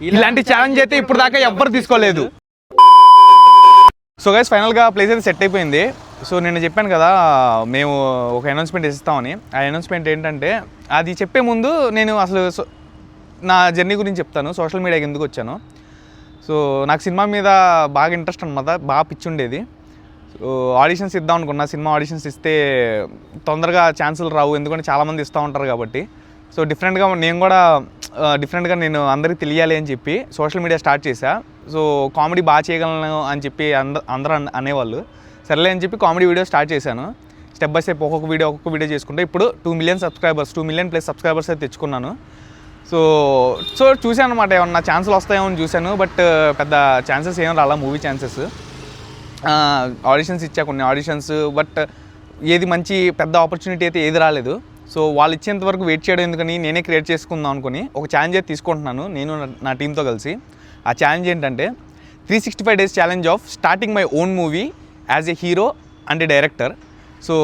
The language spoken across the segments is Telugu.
ఇలాంటి ఛాలెంజ్ అయితే ఇప్పుడు దాకా ఎవ్వరు తీసుకోలేదు. సో గైస్ ఫైనల్గా ప్లేస్ అయితే సెట్ అయిపోయింది. సో నేను చెప్పాను కదా మేము ఒక అనౌన్స్మెంట్ ఇస్తామని. ఆ అనౌన్స్మెంట్ ఏంటంటే అది చెప్పే ముందు నేను అసలు నా జర్నీ గురించి చెప్తాను, సోషల్ మీడియాకి ఎందుకు వచ్చాను. సో నాకు సినిమా మీద బాగా ఇంట్రెస్ట్ అనమాట, బాగా పిచ్చి ఉండేది. సో ఆడిషన్స్ ఇద్దాం అనుకున్నా. సినిమా ఆడిషన్స్ ఇస్తే తొందరగా ఛాన్సులు రావు, ఎందుకంటే చాలామంది ఇస్తూ ఉంటారు కాబట్టి. సో డిఫరెంట్గా నేను అందరికీ తెలియాలి అని చెప్పి సోషల్ మీడియా స్టార్ట్ చేశా. సో కామెడీ బాగా చేయగలను అని చెప్పి అందరూ అనేవాళ్ళు. సరేలే అని చెప్పి కామెడీ వీడియో స్టార్ట్ చేశాను. స్టెప్ బై స్టెప్ ఒక్కొక్క వీడియో చేసుకుంటే ఇప్పుడు 2 మిలియన్ ప్లస్ సబ్స్క్రైబర్స్ అయితే తెచ్చుకున్నాను. సో చూశాను అనమాట, ఏమన్నా ఛాన్సులు వస్తాయేమో అని చూశాను. బట్ పెద్ద ఛాన్సెస్ ఏం రాలా, మూవీ ఛాన్సెస్. ఆడిషన్స్ ఇచ్చా కొన్ని ఆడిషన్స్, బట్ ఏది మంచి పెద్ద ఆపర్చునిటీ అయితే ఏది రాలేదు. సో వాళ్ళు ఇచ్చేంత వరకు వెయిట్ చేయడం ఎందుకని నేనే క్రియేట్ చేసుకుందాం అనుకుని ఒక ఛాలెంజ్ అయితే తీసుకుంటున్నాను నేను నా టీంతో కలిసి. ఆ ఛాలెంజ్ ఏంటంటే 365 days challenge of starting my own movie as a hero and director. So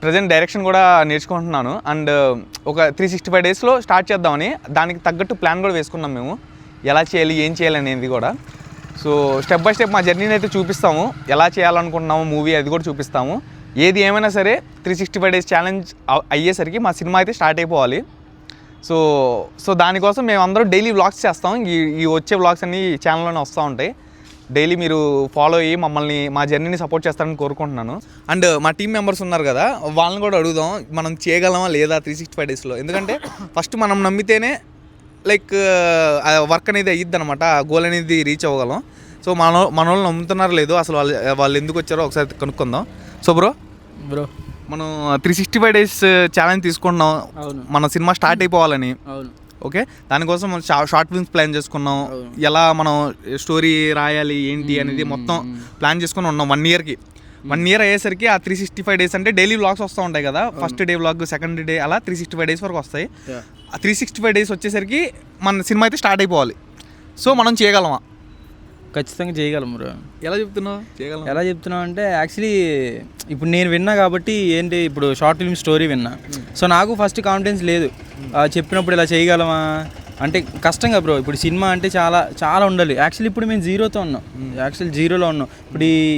present direction కూడా నేర్చుకుంటున్నాను. అండ్ ఒక 365 daysలో స్టార్ట్ చేద్దామని దానికి తగ్గట్టు ప్లాన్ కూడా వేసుకున్నాం మేము, ఎలా చేయాలి ఏం చేయాలి అనేది కూడా. సో స్టెప్ బై స్టెప్ మా జర్నీని అయితే చూపిస్తాము, ఎలా చేయాలనుకుంటున్నాము మూవీ అది కూడా చూపిస్తాము. ఏది ఏమైనా సరే 365 days ఛాలెంజ్ అయ్యేసరికి మా సినిమా అయితే స్టార్ట్ అయిపోవాలి. సో దానికోసం మేము అందరూ డైలీ వ్లాగ్స్ చేస్తాం. ఈ వచ్చే వ్లాగ్స్ అన్నీ ఛానల్లోనే వస్తూ ఉంటాయి. డైలీ మీరు ఫాలో అయ్యి మమ్మల్ని మా జర్నీని సపోర్ట్ చేస్తారని కోరుకుంటున్నాను. అండ్ మా టీం మెంబర్స్ ఉన్నారు కదా, వాళ్ళని కూడా అడుగుదాం మనం చేయగలమా లేదా 365 daysలో. ఎందుకంటే ఫస్ట్ మనం నమ్మితేనే వర్క్ అనేది అయ్యిద్ది అనమాట, గోల్ అనేది రీచ్ అవ్వగలం. సో మన వాళ్ళు నమ్ముతున్నారు లేదు, అసలు వాళ్ళు ఎందుకు వచ్చారో ఒకసారి కనుక్కుందాం. సో బ్రో మనం 365 days ఛాలెంజ్ తీసుకుంటున్నాం మన సినిమా స్టార్ట్ అయిపోవాలని. ఓకే, దానికోసం షార్ట్ ఫిల్మ్స్ ప్లాన్ చేసుకున్నాం, ఎలా మనం స్టోరీ రాయాలి ఏంటి అనేది మొత్తం ప్లాన్ చేసుకుని ఉన్నాం 1 yearకి. 1 year అయ్యేసరికి ఆ 365 days అంటే డైలీ వ్లాగ్స్ వస్తూ ఉంటాయి కదా, first day vlog, second day, అలా 365 days వరకు వస్తాయి. ఆ 365 days వచ్చేసరికి మన సినిమా అయితే స్టార్ట్ అయిపోవాలి. సో మనం చేయగలమా? ఖచ్చితంగా చేయగలం బ్రో. ఎలా చెప్తున్నావు అంటే యాక్చువల్లీ ఇప్పుడు నేను విన్నా కాబట్టి ఏంటి, ఇప్పుడు షార్ట్ ఫిల్మ్ స్టోరీ విన్నా. సో నాకు ఫస్ట్ కాన్ఫిడెన్స్ లేదు, చెప్పినప్పుడు ఇలా చేయగలమా అంటే కష్టంగా బ్రో. ఇప్పుడు సినిమా అంటే చాలా ఉండాలి. యాక్చువల్లీ ఇప్పుడు మేము జీరోలో ఉన్నాం.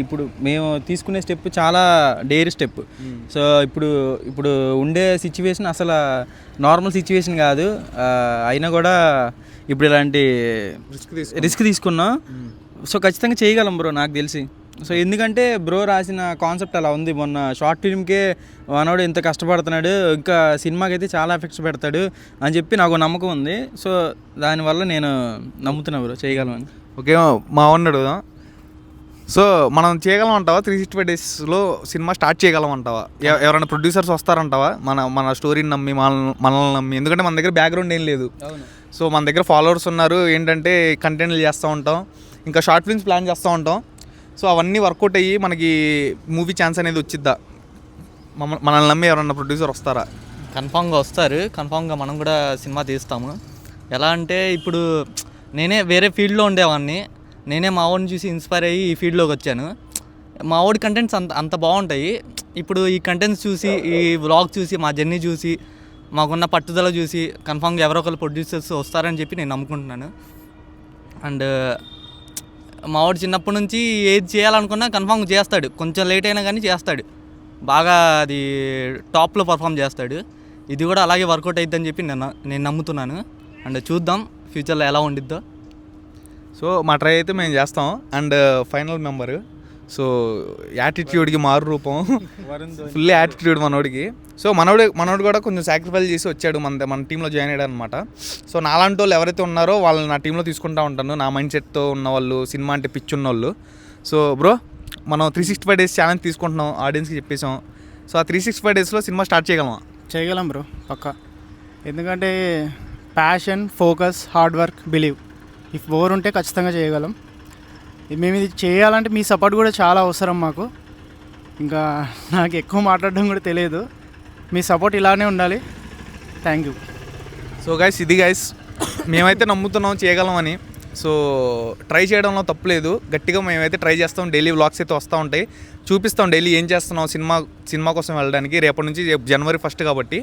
ఇప్పుడు మేము తీసుకునే స్టెప్ చాలా డేర్ స్టెప్. సో ఇప్పుడు ఉండే సిచ్యువేషన్ అసలు నార్మల్ సిచ్యువేషన్ కాదు. అయినా కూడా ఇప్పుడు ఇలాంటి రిస్క్ తీసుకున్నాం. సో ఖచ్చితంగా చేయగలం బ్రో నాకు తెలిసి. సో ఎందుకంటే బ్రో రాసిన కాన్సెప్ట్ అలా ఉంది. మొన్న షార్ట్ ఫిల్మ్కే మనోడు ఇంత కష్టపడుతున్నాడు, ఇంకా సినిమాకి అయితే చాలా ఎఫెక్ట్స్ పెడతాడు అని చెప్పి నాకు నమ్మకం ఉంది. సో దానివల్ల నేను నమ్ముతున్నా బ్రో చేయగలమని. ఓకే, మా ఉన్నాడు. సో మనం చేయగలం అంటావా 365 daysలో సినిమా స్టార్ట్ చేయగలం అంటావా? ఎవరైనా ప్రొడ్యూసర్స్ వస్తారంటావా మన స్టోరీని నమ్మి మనల్ని నమ్మి? ఎందుకంటే మన దగ్గర బ్యాక్గ్రౌండ్ ఏం లేదు. సో మన దగ్గర ఫాలోవర్స్ ఉన్నారు, ఏంటంటే కంటెంట్లు చేస్తూ ఉంటాం, ఇంకా షార్ట్ ఫిల్మ్స్ ప్లాన్ చేస్తూ ఉంటాం. సో అవన్నీ వర్కౌట్ అయ్యి మనకి మూవీ ఛాన్స్ అనేది వచ్చిద్దా? మనల్ని నమ్మి ఎవరన్నా ప్రొడ్యూసర్ వస్తారా? కన్ఫామ్గా వస్తారు. కన్ఫామ్గా మనం కూడా సినిమా తీస్తాము. ఎలా అంటే ఇప్పుడు నేనే వేరే ఫీల్డ్లో ఉండేవాడిని, నేనే మా వాడిని చూసి ఇన్స్పైర్ అయ్యి ఈ ఫీల్డ్లోకి వచ్చాను. మా వాడి కంటెంట్స్ అంత బాగుంటాయి. ఇప్పుడు ఈ కంటెంట్స్ చూసి, ఈ వ్లాగ్ చూసి, మా జర్నీ చూసి, మాకున్న పట్టుదల చూసి కన్ఫామ్గా ఎవరో ఒకరు ప్రొడ్యూసర్స్ వస్తారని చెప్పి నేను నమ్ముకుంటున్నాను. అండ్ మా వాడు చిన్నప్పటి నుంచి ఏది చేయాలనుకున్నా కన్ఫామ్గా చేస్తాడు. కొంచెం లేట్ అయినా కానీ చేస్తాడు, బాగా అది టాప్లో పర్ఫామ్ చేస్తాడు. ఇది కూడా అలాగే వర్కౌట్ అవుతుందని చెప్పి నేను నమ్ముతున్నాను. అండ్ చూద్దాం ఫ్యూచర్లో ఎలా ఉండిద్దో. సో మా ట్రై అయితే మేము చేస్తాం. అండ్ ఫైనల్ మెంబరు, సో యాటిట్యూడ్కి మారు రూపం, ఫుల్ యాటిట్యూడ్ మనోడికి. సో మనోడు కూడా కొంచెం సాక్రిఫైస్ చేసి వచ్చాడు, మన టీంలో జాయిన్ అయ్యాడు అనమాట. సో నాలాంటి వాళ్ళు ఎవరైతే ఉన్నారో వాళ్ళని నా టీంలో తీసుకుంటూ ఉంటాను, నా మైండ్ సెట్తో ఉన్నవాళ్ళు, సినిమా అంటే పిచ్చి ఉన్నవాళ్ళు. సో బ్రో మనం 365 days ఛాలెంజ్ తీసుకుంటున్నాం, ఆడియన్స్కి చెప్పేసాం. సో ఆ 365 daysలో సినిమా స్టార్ట్ చేయగలం బ్రో పక్కా. ఎందుకంటే passion, focus, hard work, believe, ఈ 4 ఉంటే ఖచ్చితంగా చేయగలం. మేము ఇది చేయాలంటే మీ సపోర్ట్ కూడా చాలా అవసరం మాకు. ఇంకా నాకు ఎక్కువ మాట్లాడడం కూడా తెలియదు, మీ సపోర్ట్ ఇలానే ఉండాలి. Thank you. సో గైస్ ఇది గైస్ మేమైతే నమ్ముతున్నాం చేయగలమని. సో ట్రై చేయడంలో తప్పులేదు, గట్టిగా మేమైతే ట్రై చేస్తాం. డైలీ వ్లాగ్స్ అయితే వస్తూ ఉంటాయి, చూపిస్తాం డైలీ ఏం చేస్తున్నాం సినిమా కోసం వెళ్ళడానికి. రేపటి నుంచి January 1 కాబట్టి.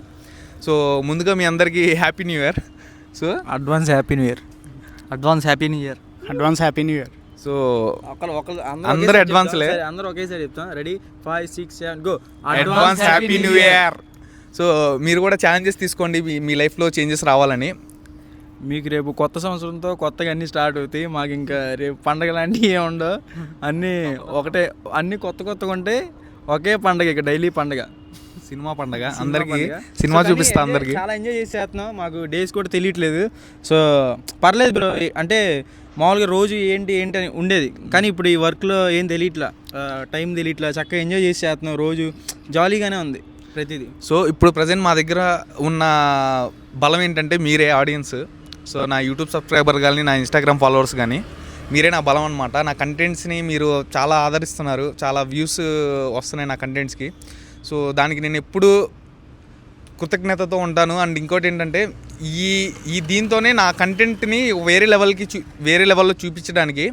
సో ముందుగా మీ అందరికీ happy new year. So advance happy new year. Advance happy new year. Advance happy new year. So అందరూ అందరూ అడ్వాన్స్లే. అందరూ ఒకేసారి చెప్తాం. Ready 5 6 7 go. Advance happy new year. So మీరు కూడా ఛాలెంజెస్ తీసుకోండి మీ లైఫ్లో చేంజెస్ రావాలని. మీకు రేపు కొత్త సంవత్సరంతో కొత్తగా అన్నీ స్టార్ట్ అవుతాయి. మాకు ఇంకా రేపు పండగ లాంటివి ఏమి ఉండవు. అన్నీ ఒకటే, అన్నీ కొత్తగా ఉంటే ఒకే పండగ, ఇక డైలీ పండగ, సినిమా పండగ. అందరికి సినిమా చూపిస్తా. అందరికి చాలా ఎంజాయ్ చేసేస్తున్నాం. మాకు డేస్ కూడా తెలియట్లేదు. సో పర్లేదు బ్రో. అంటే మామూలుగా రోజు ఏంటి అని ఉండేది, కానీ ఇప్పుడు ఈ వర్క్లో ఏం తెలియట్లా, టైం తెలియట్లా. చక్కగా ఎంజాయ్ చేసేస్తున్నాం. రోజు జాలీగానే ఉంది ప్రతిదీ. సో ఇప్పుడు ప్రజెంట్ మా దగ్గర ఉన్న బలం ఏంటంటే మీరే ఆడియన్స్. సో నా యూట్యూబ్ సబ్స్క్రైబర్ కానీ, నా ఇన్స్టాగ్రామ్ ఫాలోవర్స్ కానీ మీరే నా బలం అనమాట. నా కంటెంట్స్ని మీరు చాలా ఆదరిస్తున్నారు, చాలా వ్యూస్ వస్తున్నాయి నా కంటెంట్స్కి. సో దానికి నేను ఎప్పుడు కృతజ్ఞతతో ఉంటాను. అండ్ ఇంకోటి ఏంటంటే ఈ దీంతోనే నా కంటెంట్ని వేరే లెవెల్లో చూపించడానికి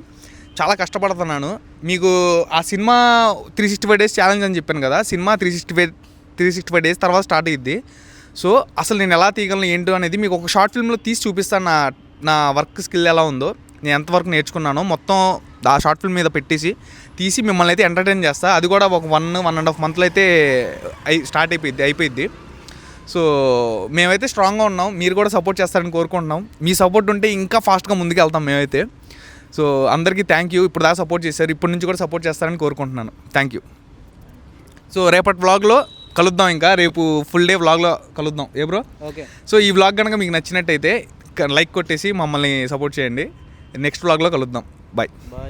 చాలా కష్టపడుతున్నాను. మీకు ఆ సినిమా 365 days ఛాలెంజ్ అని చెప్పాను కదా, సినిమా 365 days తర్వాత స్టార్ట్ అయ్యిద్ది. సో అసలు నేను ఎలా తీయగలను ఏంటో అనేది మీకు ఒక షార్ట్ ఫిల్మ్లో తీసి చూపిస్తాను. నా వర్క్ స్కిల్ ఎలా ఉందో, నేను ఎంతవరకు నేర్చుకున్నానో మొత్తం ఆ షార్ట్ ఫిల్మ్ మీద తీసి మిమ్మల్ని అయితే ఎంటర్టైన్ చేస్తా. అది కూడా ఒక 1.5 months అయితే స్టార్ట్ అయిపోయిద్ది. సో మేమైతే స్ట్రాంగ్గా ఉన్నాం. మీరు కూడా సపోర్ట్ చేస్తారని కోరుకుంటున్నాం. మీ సపోర్ట్ ఉంటే ఇంకా ఫాస్ట్గా ముందుకు వెళ్తాం మేమైతే. సో అందరికీ థ్యాంక్ యూ. ఇప్పుడు దాకా సపోర్ట్ చేశారు, ఇప్పటి నుంచి కూడా సపోర్ట్ చేస్తారని కోరుకుంటున్నాను. Thank you. సో రేపటి వ్లాగ్లో కలుద్దాం. ఇంకా రేపు ఫుల్ డే వ్లాగ్లో కలుద్దాం. ఏ బ్రో? ఓకే. సో ఈ వ్లాగ్ కనుక మీకు నచ్చినట్టయితే లైక్ కొట్టేసి మమ్మల్ని సపోర్ట్ చేయండి. నెక్స్ట్ వ్లాగ్లో కలుద్దాం. బాయ్.